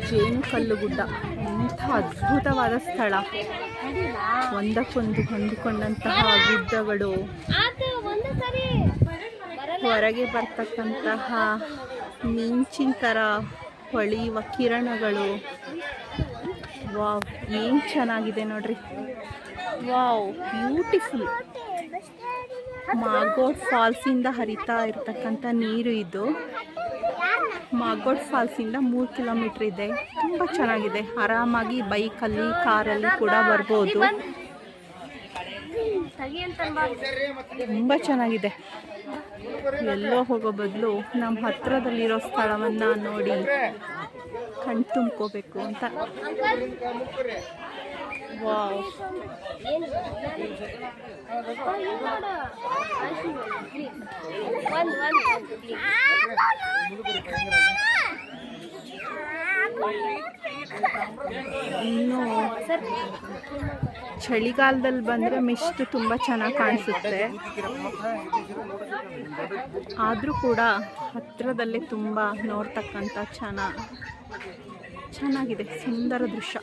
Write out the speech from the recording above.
ಜೇನುಕಲ್ಲು ಗುಡ್ಡ ಎಂಥ ಅದ್ಭುತವಾದ ಸ್ಥಳ. ಒಂದಕ್ಕೊಂದು ಹೊಂದಿಕೊಂಡಂತಹ ಗುಡ್ಡಗಳು, ಹೊರಗೆ ಬರ್ತಕ್ಕಂತಹ ಮಿಂಚಿನ ಥರ ಹೊಳೆಯುವ ಕಿರಣಗಳು. ವಾವ್, ಏನು ಚೆನ್ನಾಗಿದೆ ನೋಡ್ರಿ. Wow, beautiful. ಮಾಗೋಡ್ ಫಾಲ್ಸಿಂದ ಹರಿತಾ ಇರ್ತಕ್ಕಂಥ ನೀರು ಇದು. ಮಾಗೋಡ್ ಫಾಲ್ಸಿಂದ 3 ಕಿಲೋಮೀಟ್ರ್ ಇದೆ. ತುಂಬ ಚೆನ್ನಾಗಿದೆ. ಆರಾಮಾಗಿ ಬೈಕಲ್ಲಿ, ಕಾರಲ್ಲಿ ಕೂಡ ಬರ್ಬೋದು. ತುಂಬ ಚೆನ್ನಾಗಿದೆ. ಎಲ್ಲೋ ಹೋಗೋ ಬದಲು ನಮ್ಮ ಹತ್ರದಲ್ಲಿರೋ ಸ್ಥಳವನ್ನು ನೋಡಿ ಕಣ್ ತುಂಬ್ಕೋಬೇಕು ಅಂತ. ವಾವ್, ಇನ್ನು ಚಳಿಗಾಲದಲ್ಲಿ ಬಂದರೆ ಮಿಸ್ಟ್ ತುಂಬ ಚೆನ್ನಾಗಿ ಕಾಣಿಸುತ್ತೆ. ಆದರೂ ಕೂಡ ಹತ್ತಿರದಲ್ಲೇ ತುಂಬ ನೋಡ್ತಕ್ಕಂಥ ಚೆನ್ನಾಗಿದೆ, ಸುಂದರ ದೃಶ್ಯ.